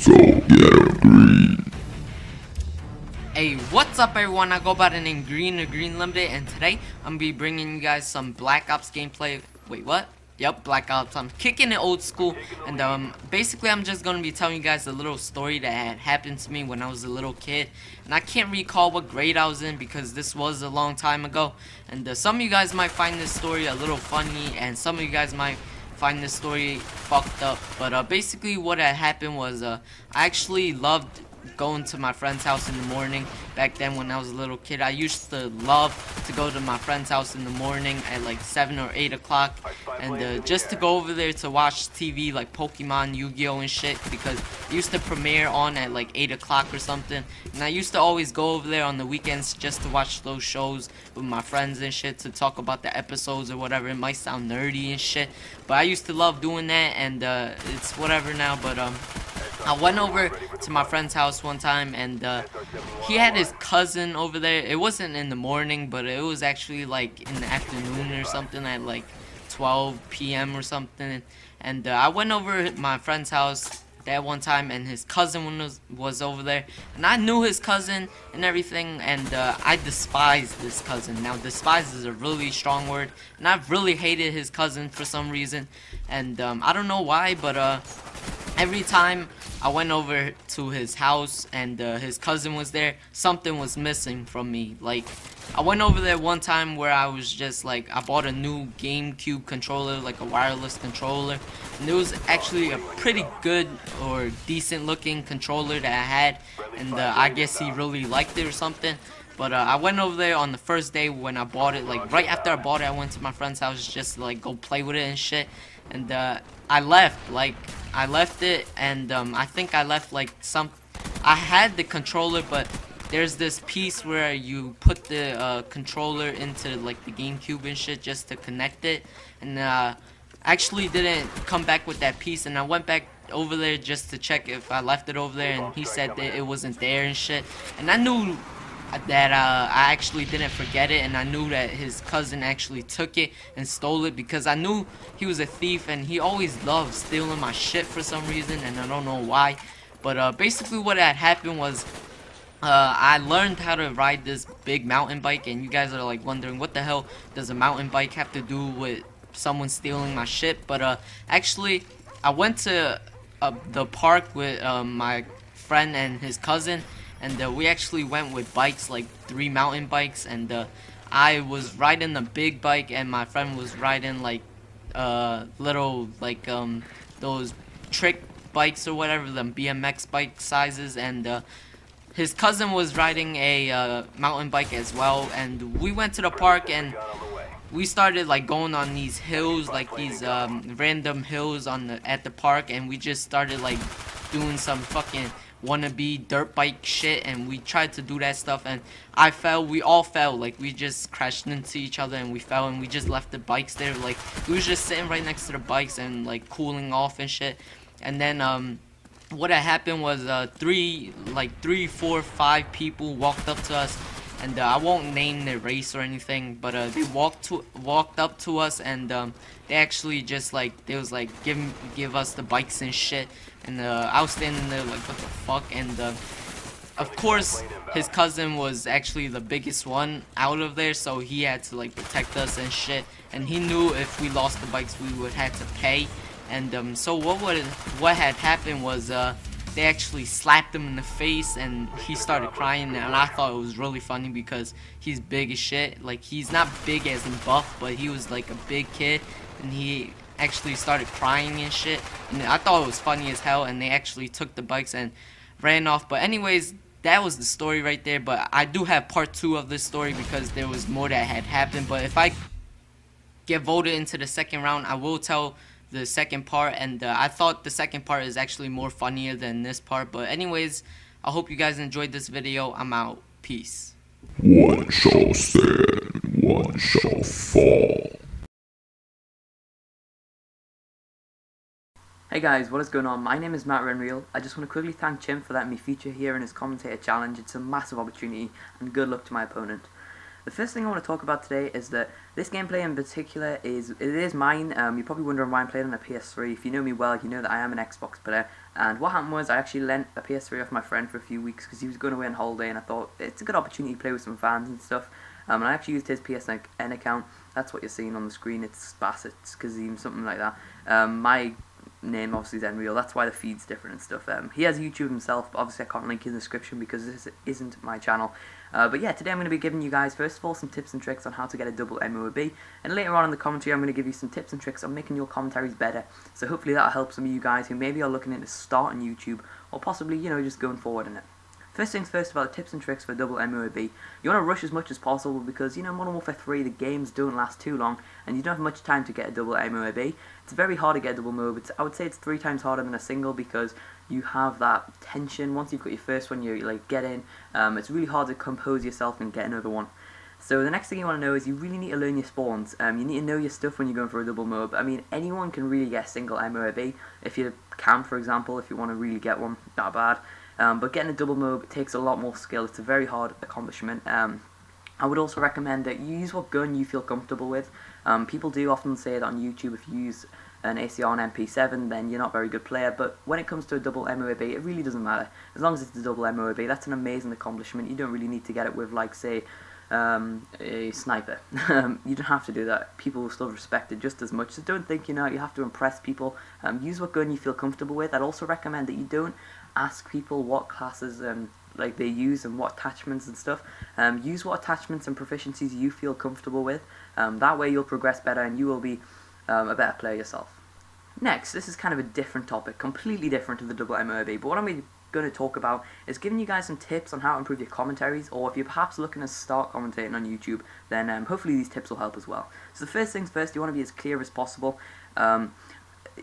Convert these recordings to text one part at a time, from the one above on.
go get green. Hey, what's up everyone? I go by the name Green or GreenLimited, and today I'm gonna be bringing you guys some Black Ops gameplay. Wait, what? Yep, Black Ops. I'm kicking it old school, and basically I'm just gonna be telling you guys a little story that had happened to me when I was a little kid, and I can't recall what grade I was in because this was a long time ago. And some of you guys might find this story a little funny, and some of you guys might find this story fucked up. But basically what had happened was I actually loved going to my friend's house in the morning. Back then when I was a little kid, I used to love to go to my friend's house in the morning at like 7 or 8 o'clock, and just to go over there to watch TV like Pokemon, Yu-Gi-Oh and shit, because it used to premiere on at like 8 o'clock or something, and I used to always go over there on the weekends just to watch those shows with my friends and shit, to talk about the episodes or whatever. It might sound nerdy and shit, but I used to love doing that, and it's whatever now. But I went over to my friend's house one time, and he had his cousin over there. It wasn't in the morning, but it was actually like in the afternoon or something, at like 12 p.m. or something. And I went over to my friend's house that one time, and his cousin was over there, and I knew his cousin and everything, and I despised this cousin. Now, despise is a really strong word, and I've really hated his cousin for some reason, and I don't know why, but every time I went over to his house and his cousin was there, something was missing from me. Like, I went over there one time where I was just like, I bought a new GameCube controller, like a wireless controller, and it was actually a pretty good or decent looking controller that I had, and I guess he really liked it or something. But I went over there on the first day when I bought it. Like, right after I bought it, I went to my friend's house just to like go play with it and shit, and I left. Like, I left it, and I think I left like I had the controller, but there's this piece where you put the controller into like the GameCube and shit just to connect it, and actually didn't come back with that piece, and I went back over there just to check if I left it over there, and he said that it wasn't there and shit, and I knew that I actually didn't forget it, and I knew that his cousin actually took it and stole it, because I knew he was a thief, and he always loved stealing my shit for some reason, and I don't know why. But basically what had happened was I learned how to ride this big mountain bike, and you guys are like wondering, what the hell does a mountain bike have to do with someone stealing my shit? But actually I went to the park with my friend and his cousin, and we actually went with bikes, like 3 mountain bikes, and I was riding the big bike, and my friend was riding like little, like those trick bikes or whatever, the BMX bike sizes, and his cousin was riding a mountain bike as well. And we went to the park, and we started like going on these hills, like these random hills at the park, and we just started like doing some fucking wannabe dirt bike shit, and we tried to do that stuff, and I fell. We all fell. Like, we just crashed into each other and we fell, and we just left the bikes there. Like, we was just sitting right next to the bikes and like cooling off and shit. And then what had happened was 3, 4, 5 people walked up to us, and I won't name their race or anything, but they walked up to us, and they actually just like, they was like give us the bikes and shit, and I was standing there like, what the fuck? And of course his cousin was actually the biggest one out of there, so he had to like protect us and shit, and he knew if we lost the bikes we would have to pay. And so what had happened was they actually slapped him in the face, and he started crying, and I thought it was really funny because he's big as shit. Like, he's not big as in buff, but he was like a big kid, and he actually started crying and shit, and I thought it was funny as hell, and they actually took the bikes and ran off. But anyways, that was the story right there. But I do have part 2 of this story because there was more that had happened, but if I get voted into the second round, I will tell the second part, and I thought the second part is actually more funnier than this part. But anyways, I hope you guys enjoyed this video. I'm out. Peace. One shall stand, one shall fall. Hey guys, what is going on? My name is nReaal. I just want to quickly thank Jim for letting me feature here in his commentator challenge. It's a massive opportunity, and good luck to my opponent. The first thing I want to talk about today is that this gameplay in particular is mine. You're probably wondering why I'm playing on a PS3. If you know me well, you know that I am an Xbox player. And what happened was I actually lent a PS3 off my friend for a few weeks because he was going away on holiday, and I thought it's a good opportunity to play with some fans and stuff. And I actually used his PSN account. That's what you're seeing on the screen. It's Bassett, Kazim, something like that. My name obviously is nReaal. That's why the feed's different and stuff. He has YouTube himself, but obviously I can't link in the description because this isn't my channel. But yeah, today I'm going to be giving you guys first of all some tips and tricks on how to get a double MOAB, and later on in the commentary I'm going to give you some tips and tricks on making your commentaries better. So hopefully that'll help some of you guys who maybe are looking into starting YouTube, or possibly, you know, just going forward in it. First things first about tips and tricks for double MOAB. You want to rush as much as possible because, you know, Modern Warfare 3, the games don't last too long and you don't have much time to get a double MOAB. It's very hard to get a double MOAB. I would say it's 3 times harder than a single because you have that tension. Once you've got your first one, you like get in. It's really hard to compose yourself and get another one. So the next thing you want to know is you really need to learn your spawns. You need to know your stuff when you're going for a double MOAB. I mean, anyone can really get a single MOAB. If you camp, for example, if you want to really get one that bad. But getting a double MOAB takes a lot more skill. It's a very hard accomplishment. I would also recommend that you use what gun you feel comfortable with. People do often say that on YouTube, if you use an ACR and MP7, then you're not a very good player. But when it comes to a double MOAB, it really doesn't matter. As long as it's a double MOAB, that's an amazing accomplishment. You don't really need to get it with, like, say, a sniper. You don't have to do that. People will still respect it just as much. So don't think, you know, you have to impress people. Use what gun you feel comfortable with. I'd also recommend that you don't ask people what classes like they use and what attachments and stuff. Use what attachments and proficiencies you feel comfortable with. That way you'll progress better and you will be a better player yourself. Next, this is kind of a different topic, completely different to the double MOAB, but what I'm going to talk about is giving you guys some tips on how to improve your commentaries, or if you're perhaps looking to start commentating on YouTube, then hopefully these tips will help as well. So the first things first, you want to be as clear as possible.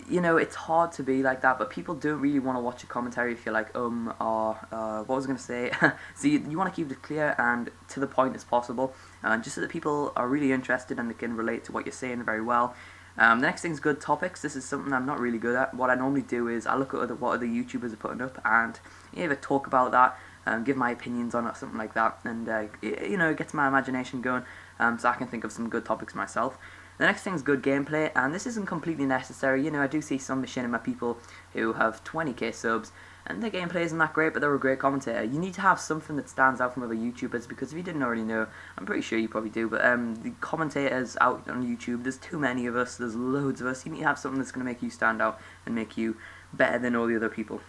You know, it's hard to be like that, but people don't really want to watch a commentary if you're like, what was I going to say? So you want to keep it clear and to the point as possible, just so that people are really interested and they can relate to what you're saying very well. The next thing is good topics. This is something I'm not really good at. What I normally do is I look at what other YouTubers are putting up and either talk about that, give my opinions on it, or something like that, and you know, it gets my imagination going, so I can think of some good topics myself. The next thing is good gameplay, and this isn't completely necessary. You know, I do see some machinima people who have 20k subs, and their gameplay isn't that great, but they're a great commentator. You need to have something that stands out from other YouTubers, because if you didn't already know, I'm pretty sure you probably do, but the commentators out on YouTube, there's too many of us, there's loads of us. You need to have something that's going to make you stand out and make you better than all the other people.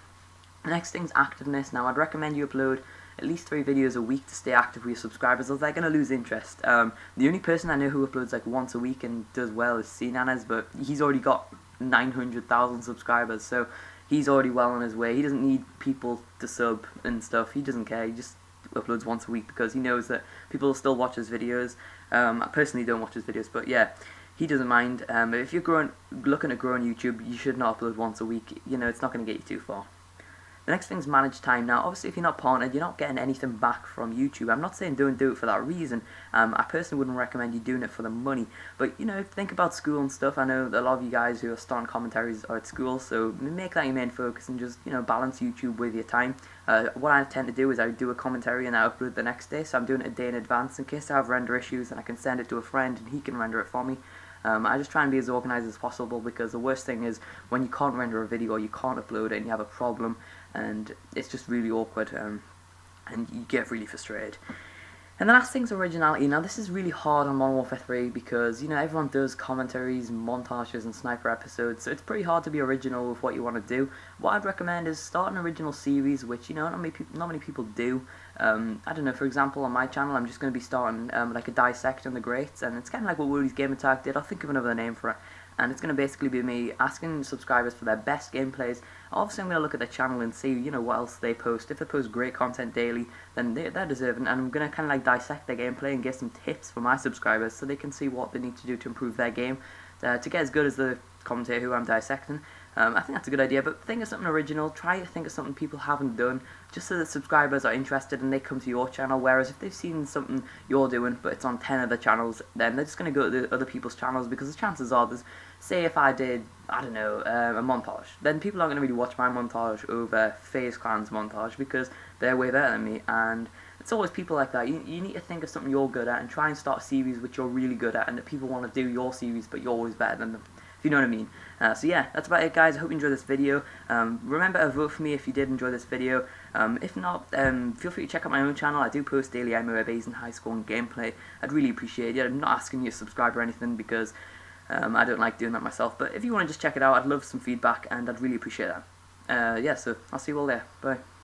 The next thing is activeness. Now, I'd recommend you upload at least 3 videos a week to stay active with your subscribers, or they're going to lose interest. The only person I know who uploads like once a week and does well is CNanez, but he's already got 900,000 subscribers, so he's already well on his way. He doesn't need people to sub and stuff. He doesn't care. He just uploads once a week because he knows that people will still watch his videos. I personally don't watch his videos, but yeah, he doesn't mind. If you're looking at growing YouTube, you should not upload once a week. You know, it's not going to get you too far. The next thing is manage time. Now, obviously, if you're not partnered, you're not getting anything back from YouTube. I'm not saying don't do it for that reason. I personally wouldn't recommend you doing it for the money. But, you know, think about school and stuff. I know that a lot of you guys who are starting commentaries are at school, so make that your main focus and just, you know, balance YouTube with your time. What I tend to do is I do a commentary and I upload the next day, so I'm doing it a day in advance in case I have render issues, and I can send it to a friend and he can render it for me. I just try and be as organised as possible, because the worst thing is when you can't render a video or you can't upload it and you have a problem, and it's just really awkward, and you get really frustrated. And the last thing is originality. Now, this is really hard on Modern Warfare 3 because, you know, everyone does commentaries, montages and sniper episodes, so it's pretty hard to be original with what you want to do. What I'd recommend is start an original series, which, you know, not many people do. I don't know, for example, on my channel, I'm just going to be starting like a dissecting the greats, and it's kind of like what Woody's Game Attack did. I'll think of another name for it. And it's going to basically be me asking subscribers for their best gameplays. Obviously, I'm going to look at their channel and see, you know, what else they post. If they post great content daily, then they're deserving. And I'm going to kind of like dissect their gameplay and give some tips for my subscribers so they can see what they need to do to improve their game to get as good as the commentator who I'm dissecting. I think that's a good idea, but think of something original. Try to think of something people haven't done, just so that subscribers are interested and they come to your channel. Whereas if they've seen something you're doing, but it's on 10 other channels, then they're just going to go to the other people's channels, because the chances are, say if I did, I don't know, a montage, then people aren't going to really watch my montage over FaZe Clan's montage, because they're way better than me, and it's always people like that. You need to think of something you're good at and try and start a series which you're really good at and that people want to do your series, but you're always better than them. If you know what I mean. So yeah, that's about it, guys. I hope you enjoyed this video. Remember to vote for me if you did enjoy this video. If not, feel free to check out my own channel. I do post daily MOABs and high score and gameplay. I'd really appreciate it. I'm not asking you to subscribe or anything because I don't like doing that myself. But if you want to just check it out, I'd love some feedback and I'd really appreciate that. Yeah, so I'll see you all there. Bye.